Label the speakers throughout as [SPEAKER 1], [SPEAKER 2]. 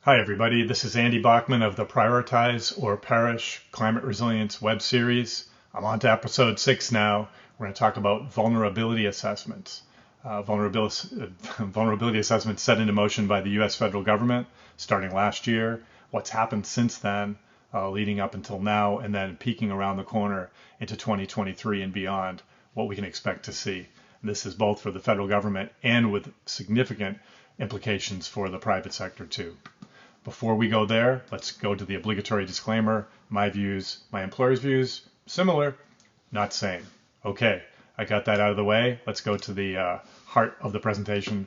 [SPEAKER 1] Hi everybody, this is Andy Bachman of the Prioritize or Perish Climate Resilience web series. I'm on to episode 6 now. We're going to talk about vulnerability assessments. Vulnerability assessments set into motion by the US federal government starting last year, what's happened since then, leading up until now, and then peaking around the corner into 2023 and beyond, what we can expect to see. This is both for the federal government and with significant implications for the private sector too. Before we go there, let's go to the obligatory disclaimer. My views, my employer's views, similar, not same. Okay, I got that out of the way. Let's go to the heart of the presentation.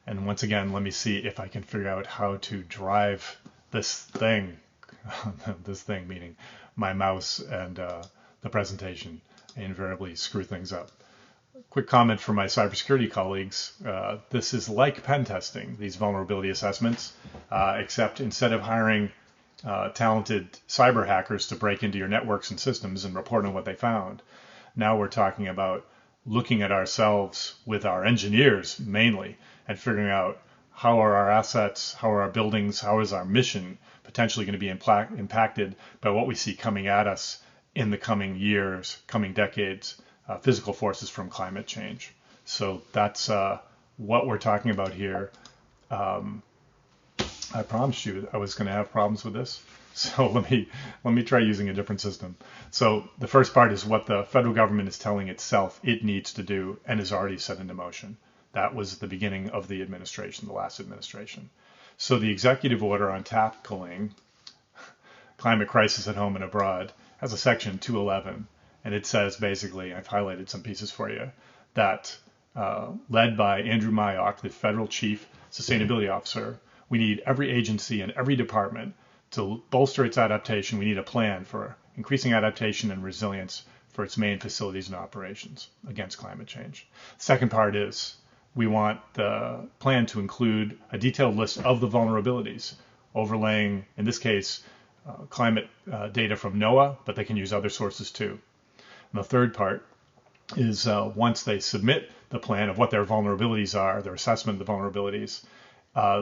[SPEAKER 1] And once again, let me see if I can figure out how to drive this thing, this thing meaning my mouse and the presentation, invariably screw things up. Quick comment from my cybersecurity colleagues. This is like pen testing, these vulnerability assessments, except instead of hiring talented cyber hackers to break into your networks and systems and report on what they found, now we're talking about looking at ourselves with our engineers mainly and figuring out how are our assets, how are our buildings, how is our mission potentially going to be impacted by what we see coming at us in the coming years, coming decades. Physical forces from climate change. So that's what we're talking about here. I promised you I was going to have problems with this. So let me try using a different system. So the first part is what the federal government is telling itself it needs to do and is already set into motion. That was the beginning of the administration, the last administration. So the executive order on tackling climate crisis at home and abroad has a section 211. And it says basically, I've highlighted some pieces for you, that led by Andrew Mayock, the federal chief sustainability officer, we need every agency and every department to bolster its adaptation. We need a plan for increasing adaptation and resilience for its main facilities and operations against climate change. Second part is we want the plan to include a detailed list of the vulnerabilities, overlaying, in this case, climate data from NOAA, but they can use other sources too. And the third part is once they submit the plan of what their vulnerabilities are, their assessment of the vulnerabilities,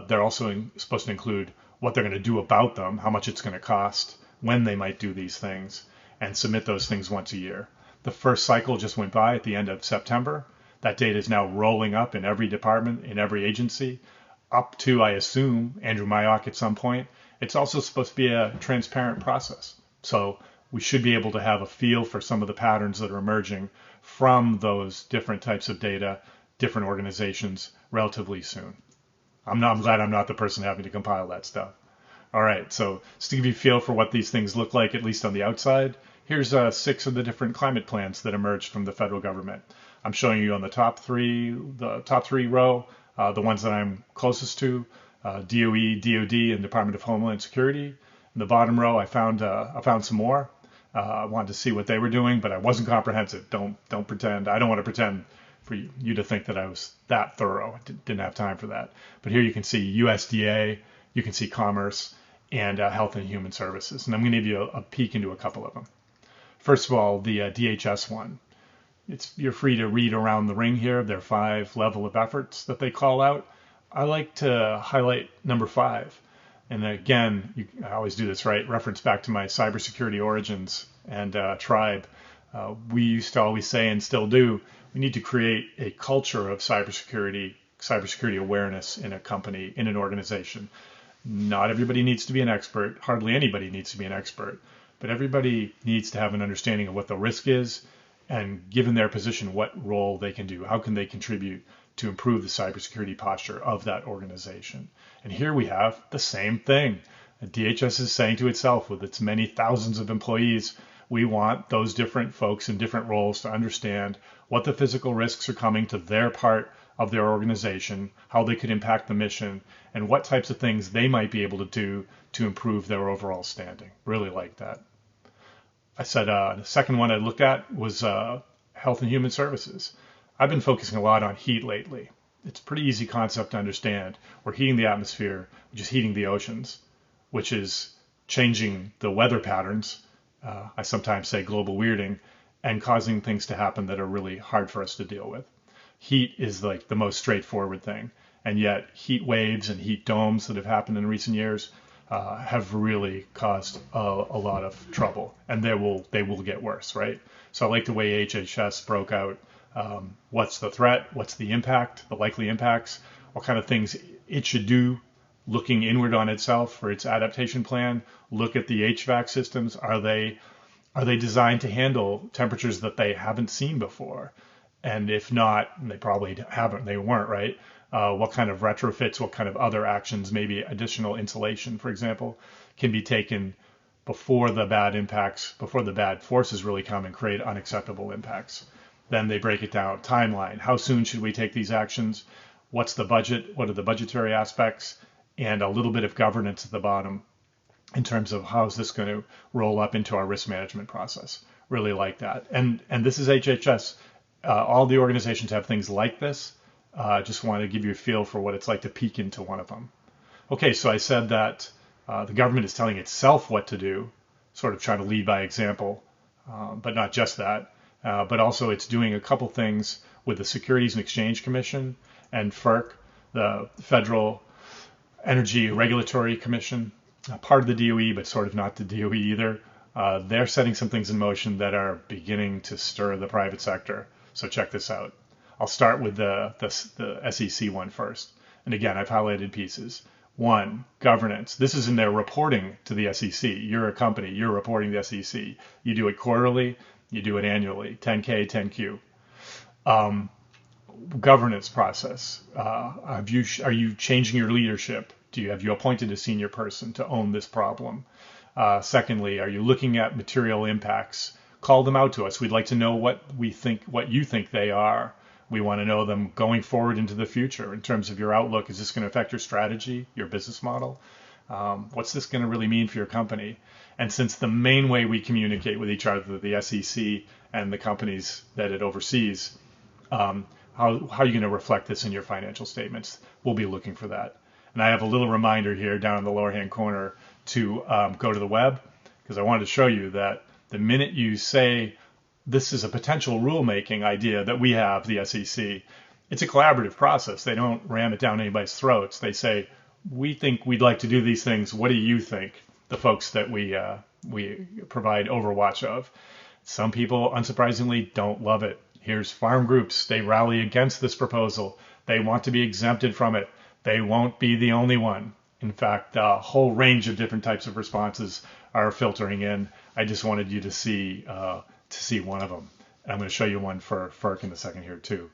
[SPEAKER 1] they're also supposed to include what they're going to do about them, how much it's going to cost, when they might do these things, and submit those things once a year. The first cycle just went by at the end of September. That data is now rolling up in every department, in every agency, up to, I assume, Andrew Mayock at some point. It's also supposed to be a transparent process. So we should be able to have a feel for some of the patterns that are emerging from those different types of data, different organizations relatively soon. I'm glad I'm not the person having to compile that stuff. All right, so just to give you a feel for what these things look like, at least on the outside, here's 6 of the different climate plans that emerged from the federal government. I'm showing you on the top three row, the ones that I'm closest to, DOE, DOD, and Department of Homeland Security. In the bottom row, I found some more. I wanted to see what they were doing, but I wasn't comprehensive. Don't pretend. I don't want to pretend for you to think that I was that thorough. I didn't have time for that. But here you can see USDA, you can see Commerce, and Health and Human Services. And I'm going to give you a peek into a couple of them. First of all, the DHS one. You're free to read around the ring here. There are 5 level of efforts that they call out. I like to highlight number 5. And again, I always do this, right? Reference back to my cybersecurity origins and tribe. We used to always say, and still do, we need to create a culture of cybersecurity awareness in a company, in an organization. Not everybody needs to be an expert. Hardly anybody needs to be an expert. But everybody needs to have an understanding of what the risk is and, given their position, what role they can do. How can they contribute to improve the cybersecurity posture of that organization? And here we have the same thing. DHS is saying to itself, with its many thousands of employees, we want those different folks in different roles to understand what the physical risks are coming to their part of their organization, how they could impact the mission, and what types of things they might be able to do to improve their overall standing. Really like that. I said the second one I looked at was Health and Human Services. I've been focusing a lot on heat lately. It's a pretty easy concept to understand. We're heating the atmosphere, which is heating the oceans, which is changing the weather patterns. I sometimes say global weirding, and causing things to happen that are really hard for us to deal with. Heat is like the most straightforward thing. And yet heat waves and heat domes that have happened in recent years have really caused a lot of trouble, and they will get worse, right? So I like the way HHS broke out what's the threat, what's the impact, the likely impacts, what kind of things it should do, looking inward on itself for its adaptation plan. Look at the HVAC systems. Are they designed to handle temperatures that they haven't seen before? And if not, and they probably haven't, they weren't, right? What kind of retrofits, what kind of other actions, maybe additional insulation, for example, can be taken before the bad impacts, before the bad forces really come and create unacceptable impacts. Then they break it down. Timeline. How soon should we take these actions? What's the budget? What are the budgetary aspects? And a little bit of governance at the bottom in terms of how is this going to roll up into our risk management process. Really like that. And this is HHS. All the organizations have things like this. Just want to give you a feel for what it's like to peek into one of them. Okay, so I said that the government is telling itself what to do, sort of trying to lead by example, but not just that. But also it's doing a couple things with the Securities and Exchange Commission and FERC, the Federal Energy Regulatory Commission, part of the DOE, but sort of not the DOE either. They're setting some things in motion that are beginning to stir the private sector. So check this out. I'll start with the SEC one first. And again, I've highlighted pieces. One, governance. This is in their reporting to the SEC. You're a company. You're reporting to the SEC. You do it quarterly. You do it annually. 10K, 10Q. Governance process. Are you changing your leadership? Have you appointed a senior person to own this problem? Secondly, are you looking at material impacts? Call them out to us. We'd like to know what you think they are. We want to know them going forward into the future in terms of your outlook. Is this going to affect your strategy, your business model? What's this going to really mean for your company? And since the main way we communicate with each other, the SEC and the companies that it oversees, how are you going to reflect this in your financial statements? We'll be looking for that. And I have a little reminder here down in the lower hand corner to go to the web, because I wanted to show you that the minute you say this is a potential rulemaking idea that we have, the SEC, it's a collaborative process. They don't ram it down anybody's throats. They say, we think we'd like to do these things. What do you think? The folks that we provide overwatch of. Some people, unsurprisingly, don't love it. Here's farm groups. They rally against this proposal. They want to be exempted from it. They won't be the only one. In fact, a whole range of different types of responses are filtering in. I just wanted you to see one of them. And I'm going to show you one for FERC in a second here too.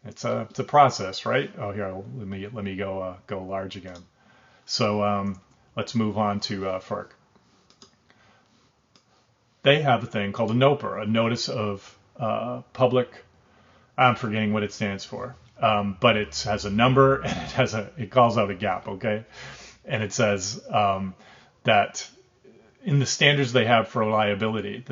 [SPEAKER 1] It's a process, right? Oh, here, let me go large again. So let's move on to FERC. They have a thing called a NOPR, a Notice of Public. I'm forgetting what it stands for, but it has a number and it calls out a gap, okay? And it says that in the standards they have for reliability,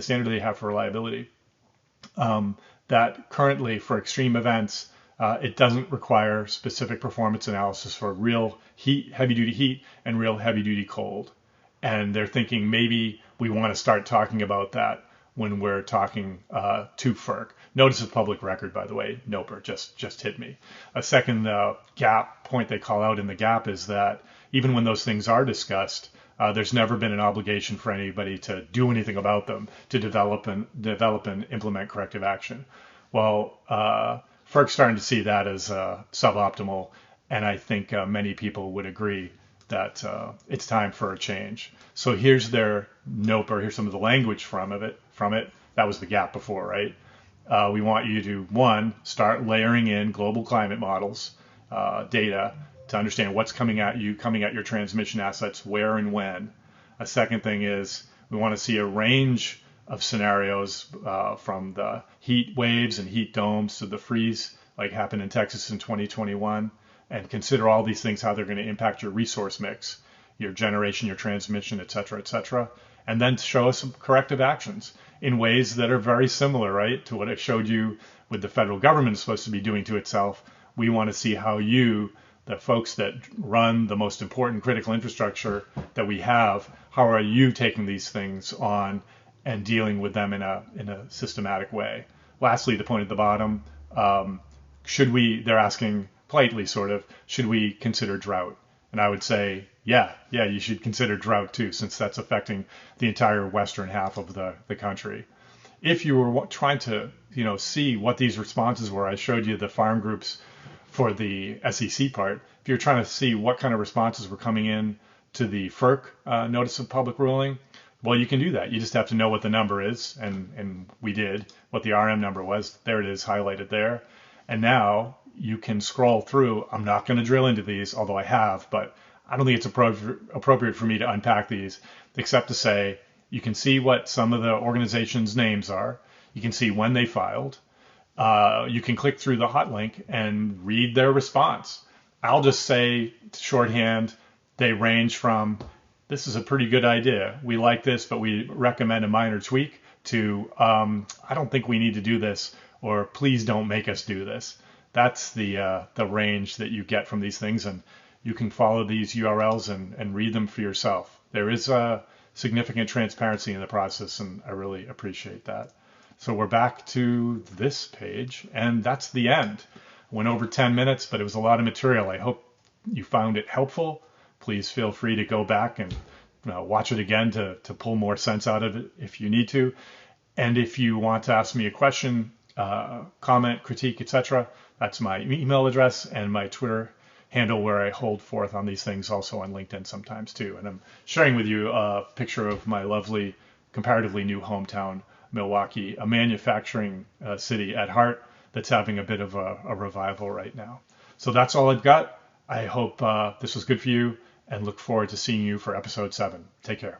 [SPEAKER 1] that currently for extreme events, it doesn't require specific performance analysis for real heavy-duty heat and real heavy-duty cold. And they're thinking maybe we want to start talking about that when we're talking to FERC. Notice of public record, by the way, NOPR just hit me. A second gap point they call out in the gap is that even when those things are discussed, there's never been an obligation for anybody to do anything about them, to develop and implement corrective action. Well, FERC's starting to see that as suboptimal, and I think many people would agree that it's time for a change. So here's their NOPR. Here's some of the language from it. That was the gap before, right? We want you to, one, start layering in global climate models, data, to understand what's coming at your transmission assets, where and when. A second thing is we want to see a range of scenarios from the heat waves and heat domes to the freeze like happened in Texas in 2021, and consider all these things, how they're going to impact your resource mix, your generation, your transmission, et cetera, and then show us some corrective actions in ways that are very similar, right, to what I showed you with the federal government is supposed to be doing to itself. We want to see how you, the folks that run the most important critical infrastructure that we have, how are you taking these things on and dealing with them in a systematic way? Lastly, the point at the bottom, they're asking politely sort of, should we consider drought? And I would say, yeah, you should consider drought too, since that's affecting the entire western half of the country. If you were trying to, see what these responses were, I showed you the farm groups for the SEC part. If you're trying to see what kind of responses were coming in to the FERC notice of public ruling, well, you can do that. You just have to know what the number is, and we did, what the RM number was. There it is, highlighted there. And now you can scroll through. I'm not going to drill into these, although I have, but I don't think it's appropriate for me to unpack these, except to say you can see what some of the organizations' names are. You can see when they filed. You can click through the hot link and read their response. I'll just say, shorthand, they range from, this is a pretty good idea, we like this, but we recommend a minor tweak, to I don't think we need to do this, or please don't make us do this. That's the range that you get from these things, and you can follow these URLs and read them for yourself. There is a significant transparency in the process, and I really appreciate that. So we're back to this page, and that's the end. Went over 10 minutes, but it was a lot of material. I hope you found it helpful. Please feel free to go back and watch it again to pull more sense out of it if you need to. And if you want to ask me a question, comment, critique, etc., that's my email address and my Twitter handle, where I hold forth on these things, also on LinkedIn sometimes too. And I'm sharing with you a picture of my lovely, comparatively new hometown, Milwaukee, a manufacturing city at heart that's having a bit of a revival right now. So that's all I've got. I hope this was good for you, and look forward to seeing you for episode 7. Take care.